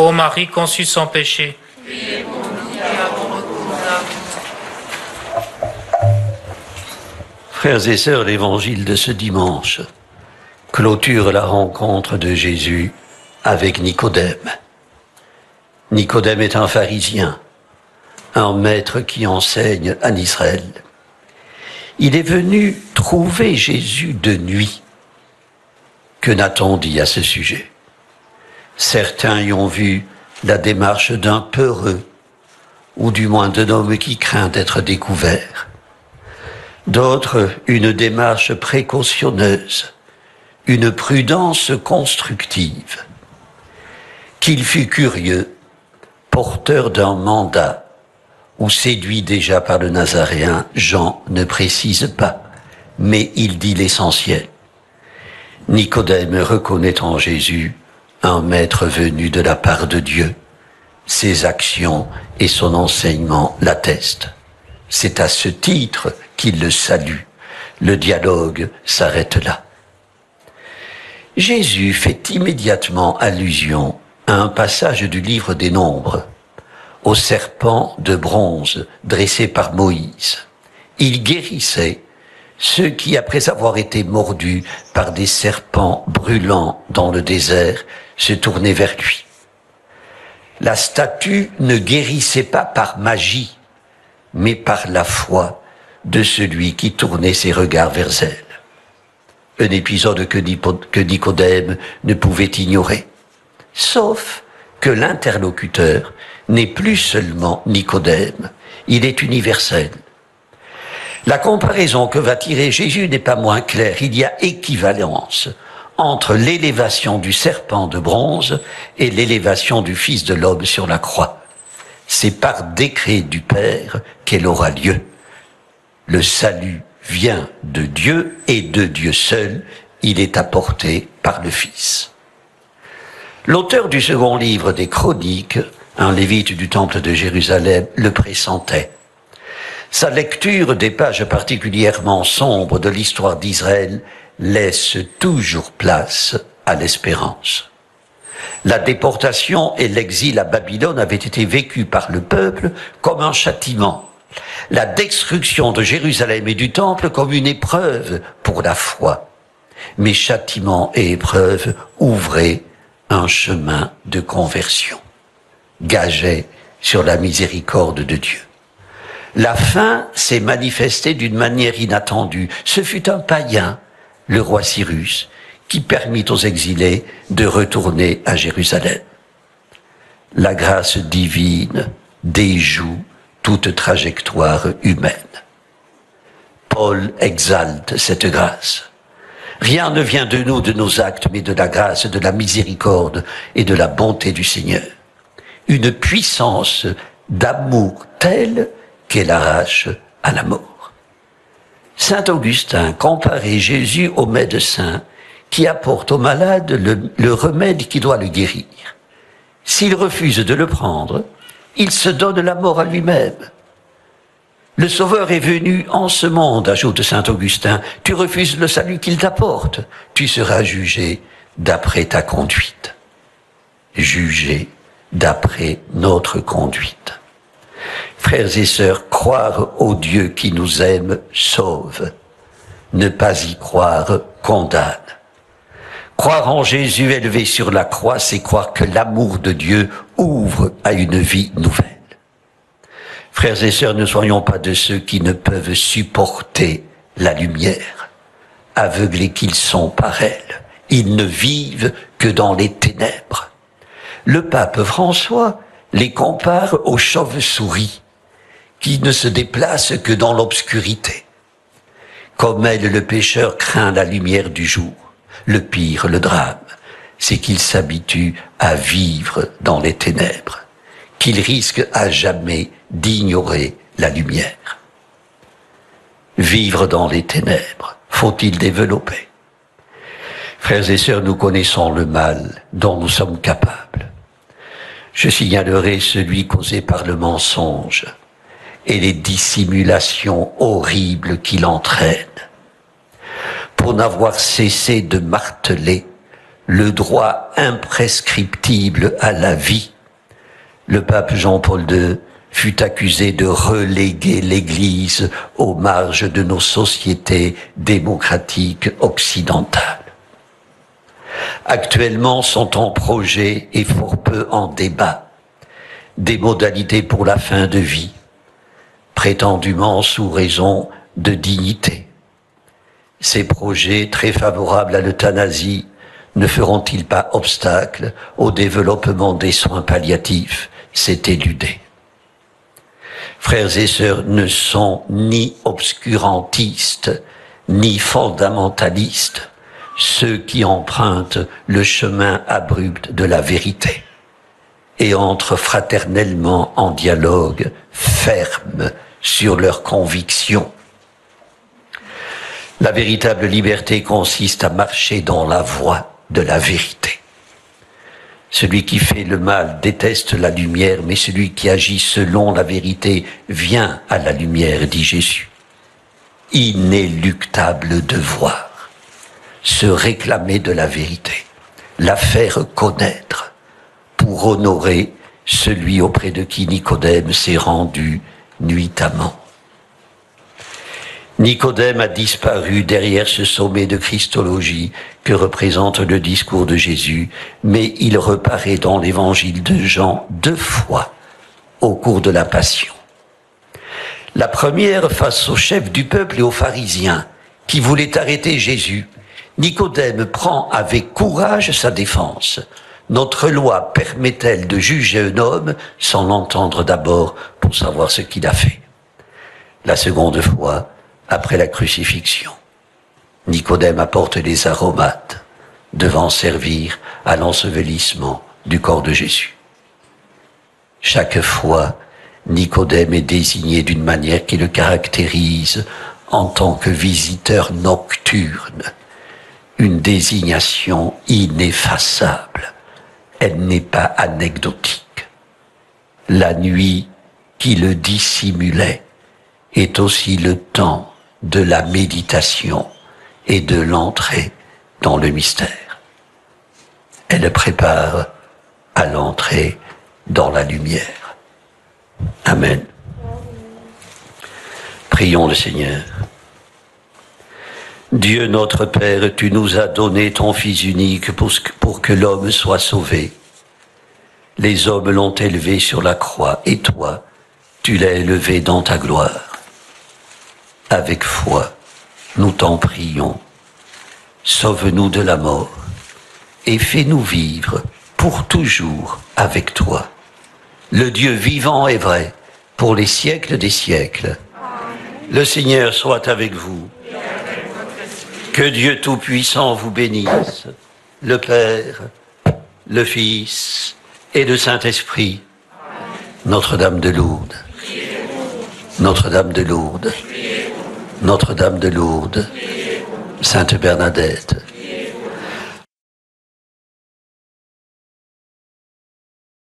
Ô Marie conçue sans péché, Priez pour nous qui avons recours à vous. Frères et sœurs, l'évangile de ce dimanche clôture la rencontre de Jésus avec Nicodème. Nicodème est un pharisien, un maître qui enseigne en Israël. Il est venu trouver Jésus de nuit. Que n'a-t-on dit à ce sujet? Certains y ont vu la démarche d'un peureux, ou du moins d'un homme qui craint d'être découvert. D'autres, une démarche précautionneuse, une prudence constructive. Qu'il fût curieux, porteur d'un mandat, ou séduit déjà par le Nazaréen, Jean ne précise pas, mais il dit l'essentiel. Nicodème reconnaît en Jésus un maître venu de la part de Dieu. Ses actions et son enseignement l'attestent. C'est à ce titre qu'il le salue. Le dialogue s'arrête là. Jésus fait immédiatement allusion à un passage du livre des Nombres, au serpent de bronze dressé par Moïse. Il guérissait ceux qui, après avoir été mordus par des serpents brûlants dans le désert, se tournaient vers lui. La statue ne guérissait pas par magie, mais par la foi de celui qui tournait ses regards vers elle. Un épisode que Nicodème ne pouvait ignorer. Sauf que l'interlocuteur n'est plus seulement Nicodème, il est universel. La comparaison que va tirer Jésus n'est pas moins claire. Il y a équivalence entre l'élévation du serpent de bronze et l'élévation du Fils de l'homme sur la croix. C'est par décret du Père qu'elle aura lieu. Le salut vient de Dieu et de Dieu seul, il est apporté par le Fils. L'auteur du second livre des Chroniques, un lévite du temple de Jérusalem, le pressentait. Sa lecture des pages particulièrement sombres de l'histoire d'Israël laisse toujours place à l'espérance. La déportation et l'exil à Babylone avaient été vécus par le peuple comme un châtiment. La destruction de Jérusalem et du temple comme une épreuve pour la foi. Mais châtiment et épreuve ouvraient un chemin de conversion, gageaient sur la miséricorde de Dieu. La fin s'est manifestée d'une manière inattendue. Ce fut un païen, le roi Cyrus, qui permit aux exilés de retourner à Jérusalem. La grâce divine déjoue toute trajectoire humaine. Paul exalte cette grâce. Rien ne vient de nous, de nos actes, mais de la grâce, de la miséricorde et de la bonté du Seigneur. Une puissance d'amour telle qu'elle arrache à la mort. Saint Augustin comparait Jésus au médecin qui apporte au malade le remède qui doit le guérir. S'il refuse de le prendre, il se donne la mort à lui-même. Le Sauveur est venu en ce monde, ajoute saint Augustin. Tu refuses le salut qu'il t'apporte, tu seras jugé d'après ta conduite. Jugé d'après notre conduite. Frères et sœurs, croire au Dieu qui nous aime sauve. Ne pas y croire condamne. Croire en Jésus élevé sur la croix, c'est croire que l'amour de Dieu ouvre à une vie nouvelle. Frères et sœurs, ne soyons pas de ceux qui ne peuvent supporter la lumière, aveuglés qu'ils sont par elle. Ils ne vivent que dans les ténèbres. Le pape François les compare aux chauves-souris qui ne se déplacent que dans l'obscurité. Comme elle, le pécheur craint la lumière du jour. Le pire, le drame, c'est qu'il s'habitue à vivre dans les ténèbres, qu'il risque à jamais d'ignorer la lumière. Vivre dans les ténèbres, faut-il développer? Frères et sœurs, nous connaissons le mal dont nous sommes capables. Je signalerai celui causé par le mensonge et les dissimulations horribles qu'il entraîne. Pour n'avoir cessé de marteler le droit imprescriptible à la vie, le pape Jean-Paul II fut accusé de reléguer l'Église aux marges de nos sociétés démocratiques occidentales. Actuellement sont en projet et fort peu en débat des modalités pour la fin de vie, prétendument sous raison de dignité. Ces projets très favorables à l'euthanasie ne feront-ils pas obstacle au développement des soins palliatifs? C'est éludé. Frères et sœurs, ne sont ni obscurantistes, ni fondamentalistes ceux qui empruntent le chemin abrupt de la vérité et entrent fraternellement en dialogue ferme sur leurs convictions. La véritable liberté consiste à marcher dans la voie de la vérité. Celui qui fait le mal déteste la lumière, mais celui qui agit selon la vérité vient à la lumière, dit Jésus. Inéluctable devoir, se réclamer de la vérité, la faire connaître, pour honorer celui auprès de qui Nicodème s'est rendu nuitamment. Nicodème a disparu derrière ce sommet de christologie que représente le discours de Jésus, mais il reparaît dans l'évangile de Jean 2 fois au cours de la Passion. La première face au chef du peuple et aux pharisiens qui voulaient arrêter Jésus. Nicodème prend avec courage sa défense. Notre loi permet-elle de juger un homme sans l'entendre d'abord pour savoir ce qu'il a fait? La seconde fois, après la crucifixion, Nicodème apporte les aromates devant servir à l'ensevelissement du corps de Jésus. Chaque fois, Nicodème est désigné d'une manière qui le caractérise en tant que visiteur nocturne, une désignation ineffaçable. Elle n'est pas anecdotique. La nuit qui le dissimulait est aussi le temps de la méditation et de l'entrée dans le mystère. Elle prépare à l'entrée dans la lumière. Amen. Prions le Seigneur. Dieu notre Père, tu nous as donné ton Fils unique pour que l'homme soit sauvé. Les hommes l'ont élevé sur la croix et toi, tu l'as élevé dans ta gloire. Avec foi, nous t'en prions. Sauve-nous de la mort et fais-nous vivre pour toujours avec toi. Le Dieu vivant et vrai, pour les siècles des siècles. Amen. Le Seigneur soit avec vous. Et avec votre esprit. Que Dieu Tout-Puissant vous bénisse, le Père, le Fils et le Saint-Esprit. Notre-Dame de Lourdes. Notre-Dame de Lourdes. Notre-Dame de Lourdes, Sainte Bernadette,